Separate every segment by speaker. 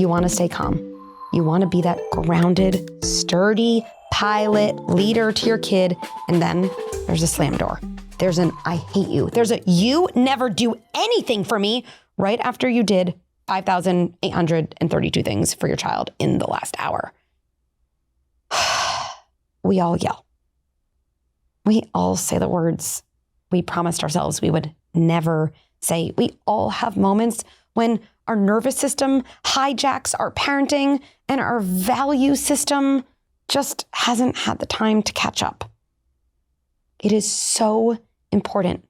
Speaker 1: you want to stay calm. You want to be that grounded, sturdy pilot, leader to your kid. And then there's a slam door. There's an I hate you. There's a you never do anything for me right after you did 5,832 things for your child in the last hour. We all yell. We all say the words we promised ourselves we would never say. We all have moments when our nervous system hijacks our parenting and our value system just hasn't had the time to catch up. It is so important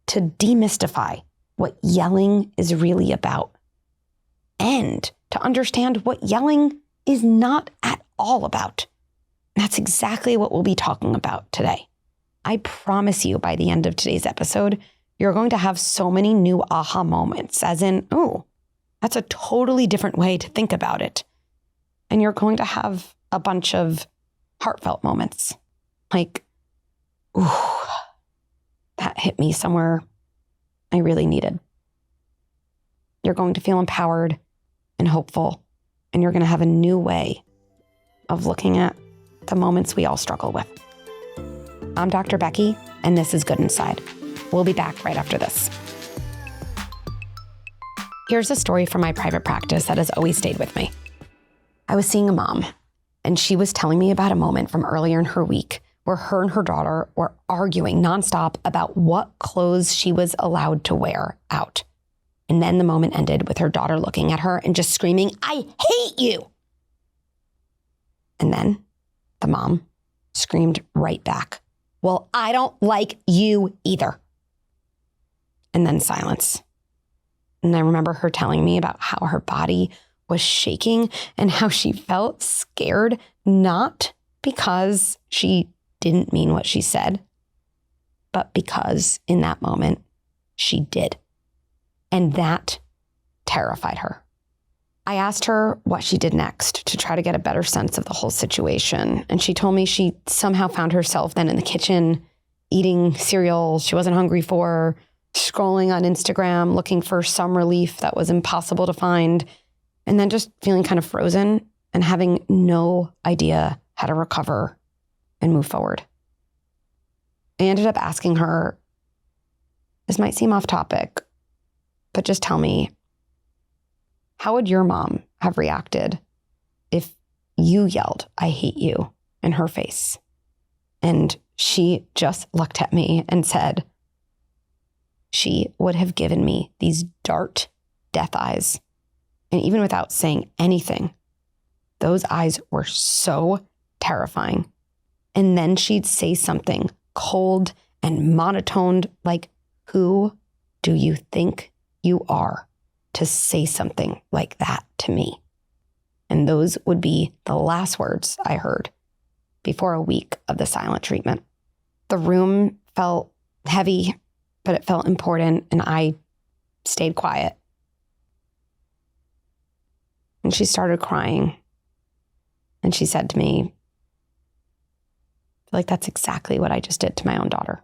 Speaker 1: to demystify what yelling is really about and to understand what yelling is not at all about. That's exactly what we'll be talking about today. I promise you by the end of today's episode, you're going to have so many new aha moments, as in, oh, that's a totally different way to think about it. And you're going to have a bunch of heartfelt moments, like, ooh, that hit me somewhere I really needed. You're going to feel empowered and hopeful, and you're going to have a new way of looking at the moments we all struggle with. I'm Dr. Becky, and this is Good Inside. We'll be back right after this. Here's a story from my private practice that has always stayed with me. I was seeing a mom, and she was telling me about a moment from earlier in her week where her and her daughter were arguing nonstop about what clothes she was allowed to wear out. And then the moment ended with her daughter looking at her and just screaming, "I hate you!" And then the mom screamed right back, "Well, I don't like you either." And then silence. And I remember her telling me about how her body was shaking and how she felt scared, not because she didn't mean what she said, but because in that moment she did. And that terrified her. I asked her what she did next to try to get a better sense of the whole situation. And she told me she somehow found herself then in the kitchen eating cereal she wasn't hungry for, scrolling on Instagram, looking for some relief that was impossible to find, and then just feeling kind of frozen and having no idea how to recover and move forward. I ended up asking her, this might seem off topic, but just tell me, how would your mom have reacted if you yelled, "I hate you," in her face? And she just looked at me and said, she would have given me these dart death eyes. And even without saying anything, those eyes were so terrifying. And then she'd say something cold and monotoned, like, "Who do you think you are to say something like that to me?" And those would be the last words I heard before a week of the silent treatment. The room felt heavy, but it felt important, and I stayed quiet. And she started crying. And she said to me, "I feel like that's exactly what I just did to my own daughter.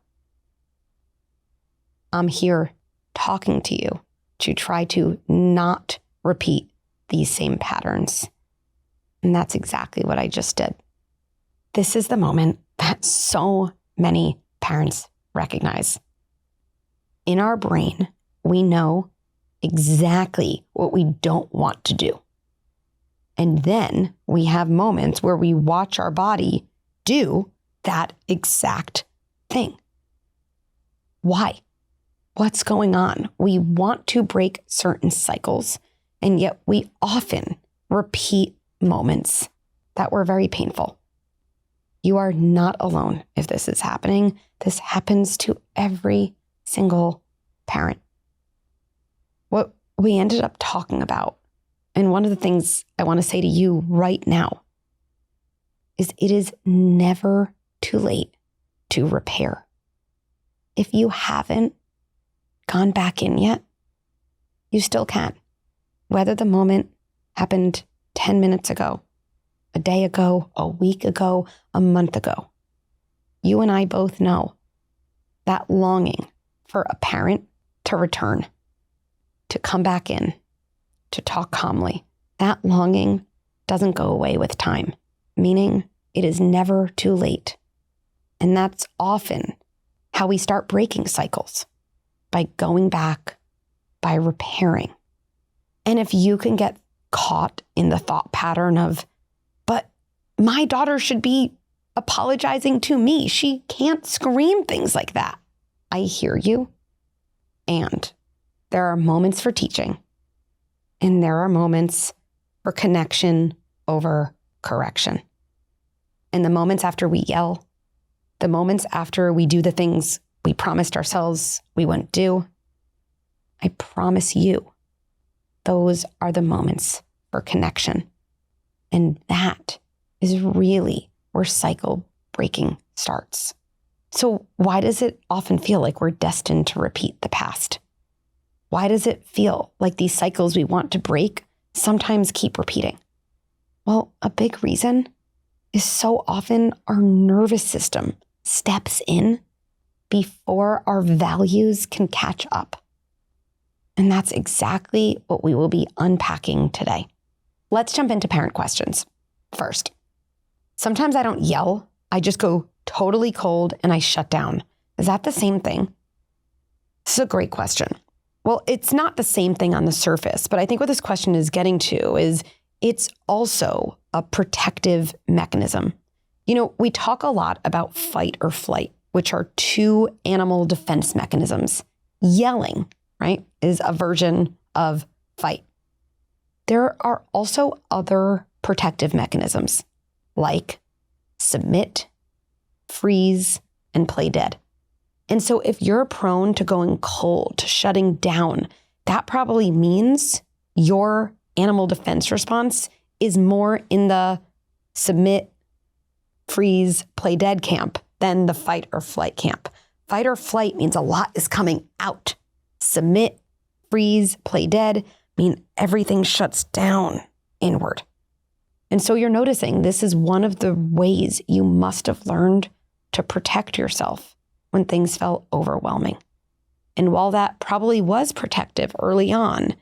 Speaker 1: I'm here talking to you to try to not repeat these same patterns. And that's exactly what I just did." This is the moment that so many parents recognize. In our brain, we know exactly what we don't want to do. And then we have moments where we watch our body do that exact thing. Why? What's going on? We want to break certain cycles, and yet we often repeat moments that were very painful. You are not alone if this is happening. This happens to every single parent. What we ended up talking about, and one of the things I want to say to you right now, is it is never too late to repair. If you haven't gone back in yet, you still can. Whether the moment happened 10 minutes ago, a day ago, a week ago, a month ago, you and I both know that longing for a parent to return, to come back in, to talk calmly, that longing doesn't go away with time, meaning it is never too late. And that's often how we start breaking cycles, by going back, by repairing. And if you can get caught in the thought pattern of, but my daughter should be apologizing to me, she can't scream things like that. I hear you. And there are moments for teaching, and there are moments for connection over correction. And the moments after we yell, the moments after we do the things we promised ourselves we wouldn't do, I promise you, those are the moments for connection. And that is really where cycle breaking starts. So why does it often feel like we're destined to repeat the past? Why does it feel like these cycles we want to break sometimes keep repeating? Well, a big reason is so often our nervous system steps in before our values can catch up. And that's exactly what we will be unpacking today. Let's jump into parent questions. First, sometimes I don't yell, I just go totally cold and I shut down. Is that the same thing? This is a great question. Well, it's not the same thing on the surface, but I think what this question is getting to is it's also a protective mechanism. You know, we talk a lot about fight or flight, which are two animal defense mechanisms. Yelling, right, is a version of fight. There are also other protective mechanisms like submit, freeze, and play dead. And so if you're prone to going cold, to shutting down, that probably means your animal defense response is more in the submit, freeze, play dead camp than the fight or flight camp. Fight or flight means a lot is coming out. Submit, freeze, play dead mean everything shuts down inward. And so you're noticing this is one of the ways you must have learned to protect yourself when things felt overwhelming. And while that probably was protective early on,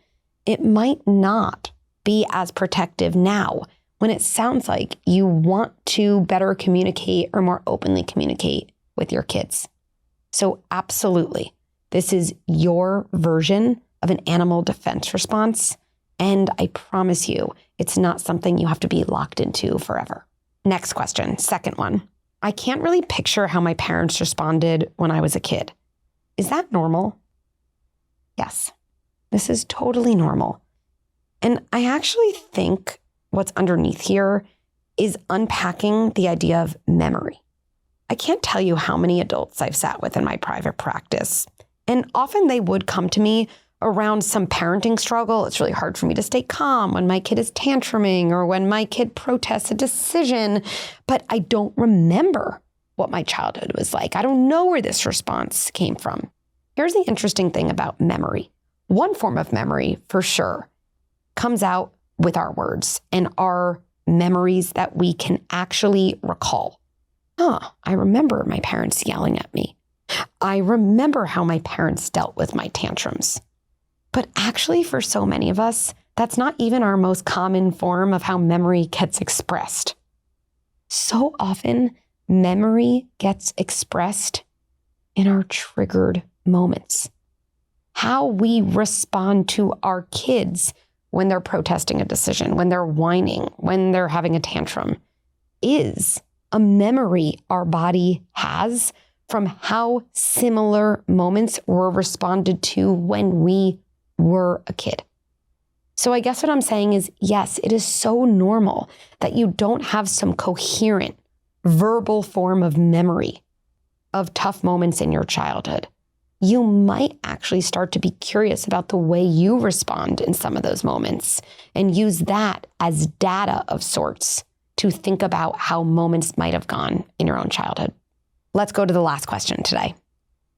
Speaker 1: it might not be as protective now when it sounds like you want to better communicate or more openly communicate with your kids. So absolutely, this is your version of an animal defense response. And I promise you, it's not something you have to be locked into forever. Next question, second one. I can't really picture how my parents responded when I was a kid. Is that normal? Yes, this is totally normal. And I actually think what's underneath here is unpacking the idea of memory. I can't tell you how many adults I've sat with in my private practice, and often they would come to me around some parenting struggle. It's really hard for me to stay calm when my kid is tantruming or when my kid protests a decision, but I don't remember what my childhood was like. I don't know where this response came from. Here's the interesting thing about memory. One form of memory, for sure, comes out with our words and our memories that we can actually recall. I remember my parents yelling at me. I remember how my parents dealt with my tantrums. But actually, for so many of us, that's not even our most common form of how memory gets expressed. So often, memory gets expressed in our triggered moments. How we respond to our kids when they're protesting a decision, when they're whining, when they're having a tantrum, is a memory our body has from how similar moments were responded to when we were a kid. So I guess what I'm saying is, yes, it is so normal that you don't have some coherent verbal form of memory of tough moments in your childhood. You might actually start to be curious about the way you respond in some of those moments and use that as data of sorts to think about how moments might have gone in your own childhood. Let's go to the last question today.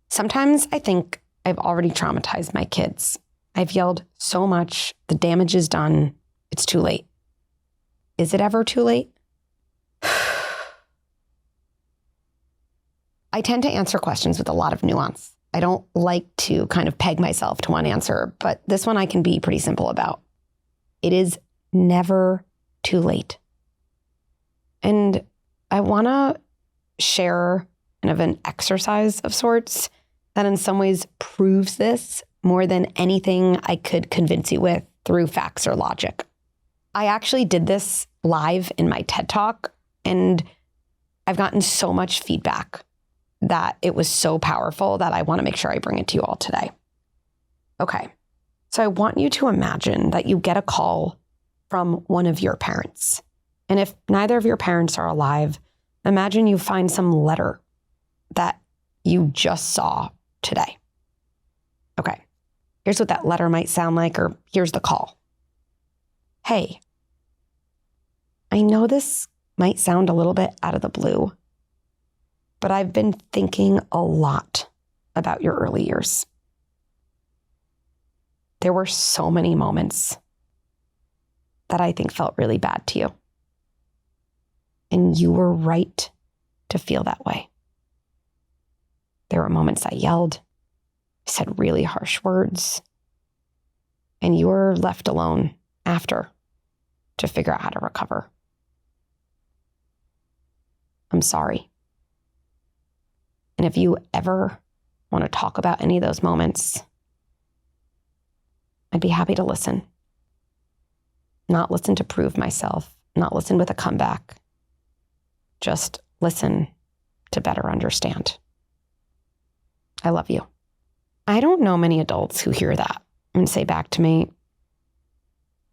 Speaker 1: Sometimes I think I've already traumatized my kids. I've yelled so much, the damage is done, it's too late. Is it ever too late? I tend to answer questions with a lot of nuance. I don't like to kind of peg myself to one answer, but this one I can be pretty simple about. It is never too late. And I want to share kind of an exercise of sorts that in some ways proves this more than anything I could convince you with through facts or logic. I actually did this live in my TED Talk, and I've gotten so much feedback that it was so powerful that I want to make sure I bring it to you all today. Okay, so I want you to imagine that you get a call from one of your parents. And if neither of your parents are alive, imagine you find some letter that you just saw today. Okay, here's what that letter might sound like, or here's the call. Hey, I know this might sound a little bit out of the blue, but I've been thinking a lot about your early years. There were so many moments that I think felt really bad to you. And you were right to feel that way. There were moments I yelled, said really harsh words, and you were left alone after to figure out how to recover. I'm sorry. And if you ever want to talk about any of those moments, I'd be happy to listen. Not listen to prove myself, not listen with a comeback. Just listen to better understand. I love you. I don't know many adults who hear that and say back to me,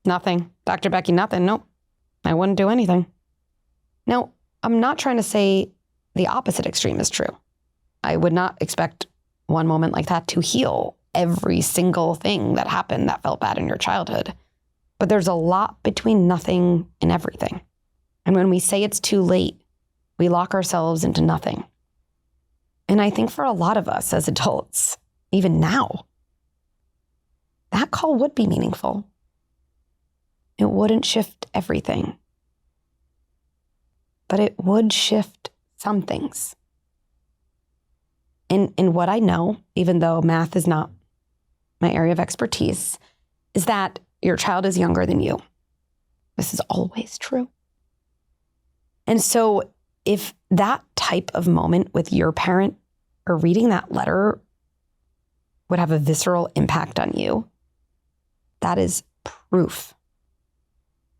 Speaker 1: nothing, Dr. Becky, nothing. Nope, I wouldn't do anything. Now, I'm not trying to say the opposite extreme is true. I would not expect one moment like that to heal every single thing that happened that felt bad in your childhood. But there's a lot between nothing and everything. And when we say it's too late, we lock ourselves into nothing. And I think for a lot of us as adults, even now, that call would be meaningful. It wouldn't shift everything, but it would shift some things. And what I know, even though math is not my area of expertise, is that your child is younger than you. This is always true. And so if that type of moment with your parent or reading that letter would have a visceral impact on you, that is proof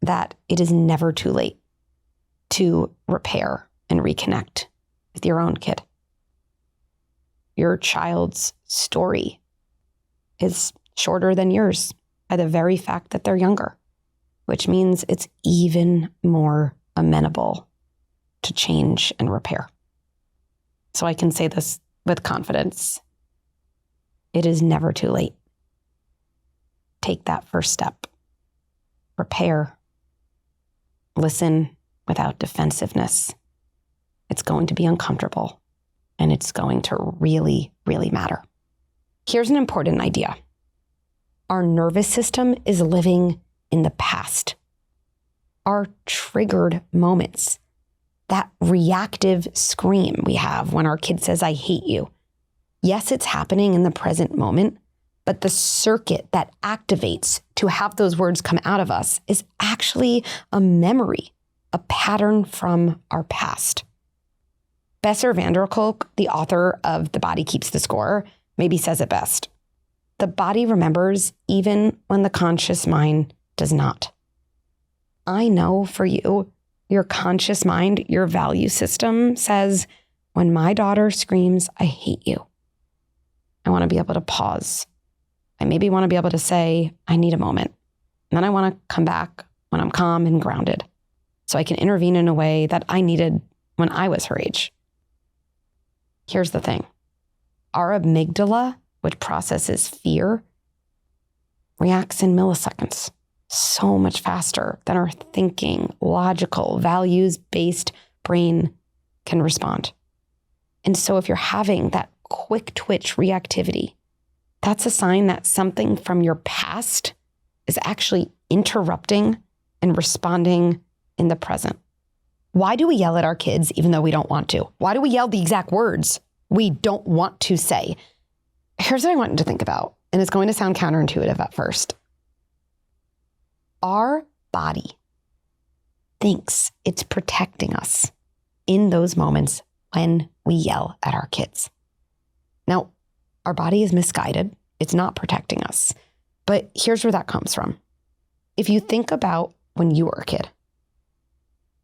Speaker 1: that it is never too late to repair and reconnect with your own kid. Your child's story is shorter than yours by the very fact that they're younger, which means it's even more amenable to change and repair. So I can say this with confidence. It is never too late. Take that first step. Repair. Listen without defensiveness. It's going to be uncomfortable, and it's going to really, really matter. Here's an important idea. Our nervous system is living in the past. Our triggered moments, that reactive scream we have when our kid says, I hate you. Yes, it's happening in the present moment, but the circuit that activates to have those words come out of us is actually a memory, a pattern from our past. Besser van der Kolk, the author of The Body Keeps the Score, maybe says it best. The body remembers even when the conscious mind does not. I know for you, your conscious mind, your value system says, when my daughter screams, I hate you, I want to be able to pause. I maybe want to be able to say, I need a moment. And then I want to come back when I'm calm and grounded, so I can intervene in a way that I needed when I was her age. Here's the thing. Our amygdala, which processes fear, reacts in milliseconds, so much faster than our thinking, logical, values-based brain can respond. And so if you're having that quick twitch reactivity, that's a sign that something from your past is actually interrupting and responding in the present. Why do we yell at our kids even though we don't want to? Why do we yell the exact words we don't want to say? Here's what I want you to think about, and it's going to sound counterintuitive at first. Our body thinks it's protecting us in those moments when we yell at our kids. Now, our body is misguided. It's not protecting us. But here's where that comes from. If you think about when you were a kid,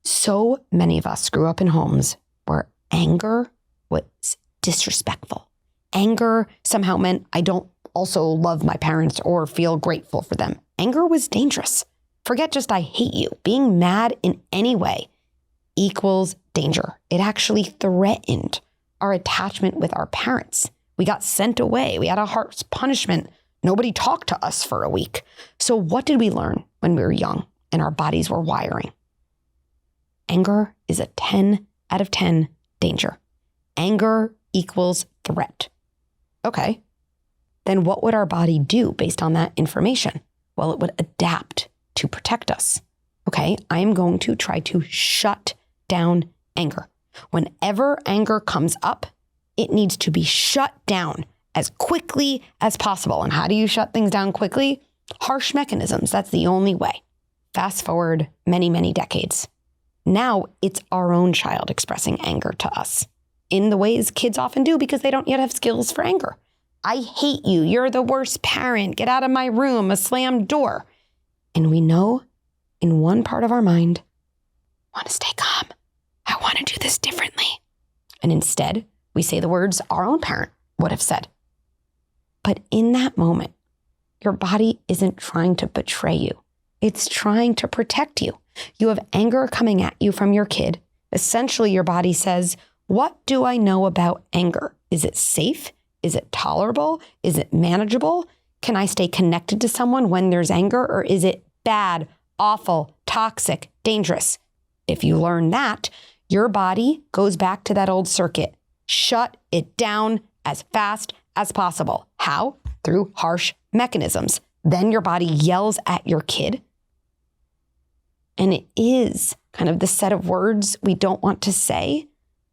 Speaker 1: so many of us grew up in homes where anger was disrespectful. Anger somehow meant I don't also love my parents or feel grateful for them. Anger was dangerous. Forget just I hate you. Being mad in any way equals danger. It actually threatened our attachment with our parents. We got sent away. We had a harsh punishment. Nobody talked to us for a week. So what did we learn when we were young and our bodies were wiring? Anger is a 10 out of 10 danger. Anger equals threat. Okay, then what would our body do based on that information? Well, it would adapt to protect us. Okay, I'm going to try to shut down anger. Whenever anger comes up, it needs to be shut down as quickly as possible. And how do you shut things down quickly? Harsh mechanisms. That's the only way. Fast forward many, many decades. Now it's our own child expressing anger to us in the ways kids often do because they don't yet have skills for anger. I hate you. You're the worst parent. Get out of my room. A slammed door. And we know in one part of our mind, I want to stay calm. I want to do this differently. And instead, we say the words our own parent would have said. But in that moment, your body isn't trying to betray you. It's trying to protect you. You have anger coming at you from your kid. Essentially, your body says, what do I know about anger? Is it safe? Is it tolerable? Is it manageable? Can I stay connected to someone when there's anger? Or is it bad, awful, toxic, dangerous? If you learn that, your body goes back to that old circuit. Shut it down as fast as possible. How? Through harsh mechanisms. Then your body yells at your kid. And it is kind of the set of words we don't want to say,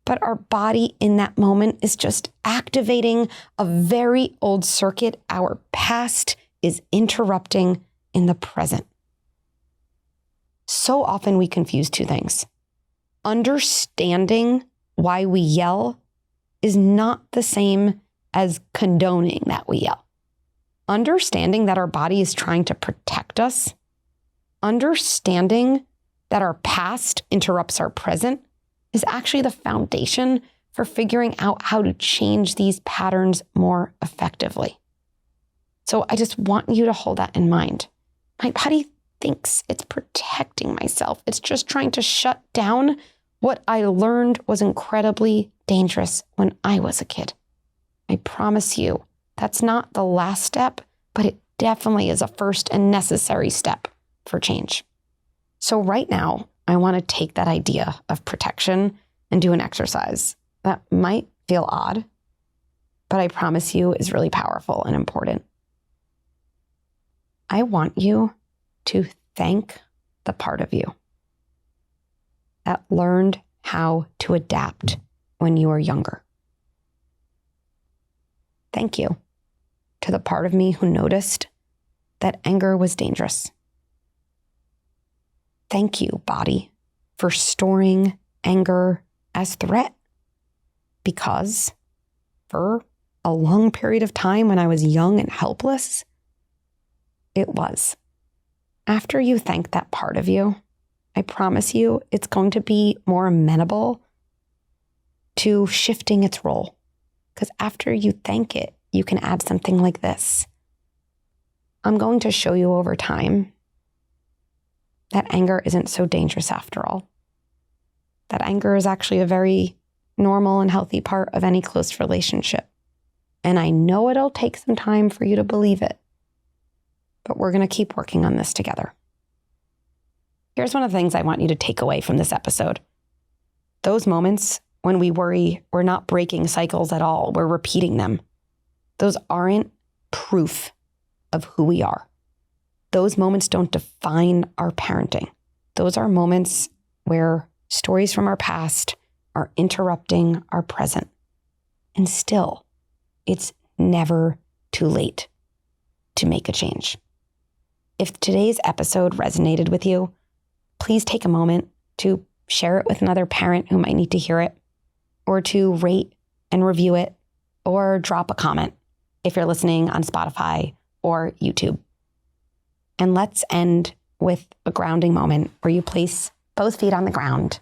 Speaker 1: but our body in that moment is just activating a very old circuit our past is interrupting in the present. So often we confuse two things. Understanding why we yell is not the same as condoning that we yell. Understanding that our body is trying to protect us, understanding that our past interrupts our present is actually the foundation for figuring out how to change these patterns more effectively. So I just want you to hold that in mind. My body thinks it's protecting myself. It's just trying to shut down what I learned was incredibly dangerous when I was a kid. I promise you, that's not the last step, but it definitely is a first and necessary step for change. So right now, I want to take that idea of protection and do an exercise that might feel odd, but I promise you is really powerful and important. I want you to thank the part of you that learned how to adapt when you were younger. Thank you to the part of me who noticed that anger was dangerous. Thank you, body, for storing anger as threat. Because for a long period of time when I was young and helpless, it was. After you thank that part of you, I promise you it's going to be more amenable to shifting its role. Because after you thank it, you can add something like this. I'm going to show you over time that anger isn't so dangerous after all. That anger is actually a very normal and healthy part of any close relationship. And I know it'll take some time for you to believe it, but we're going to keep working on this together. Here's one of the things I want you to take away from this episode. Those moments when we worry we're not breaking cycles at all, we're repeating them. Those aren't proof of who we are. Those moments don't define our parenting. Those are moments where stories from our past are interrupting our present. And still, it's never too late to make a change. If today's episode resonated with you, please take a moment to share it with another parent who might need to hear it, or to rate and review it, or drop a comment if you're listening on Spotify or YouTube. And let's end with a grounding moment where you place both feet on the ground.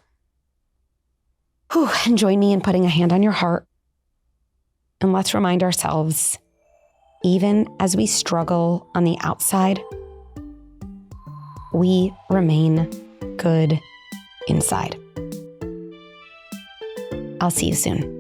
Speaker 1: And join me in putting a hand on your heart. And let's remind ourselves, even as we struggle on the outside, we remain good inside. I'll see you soon.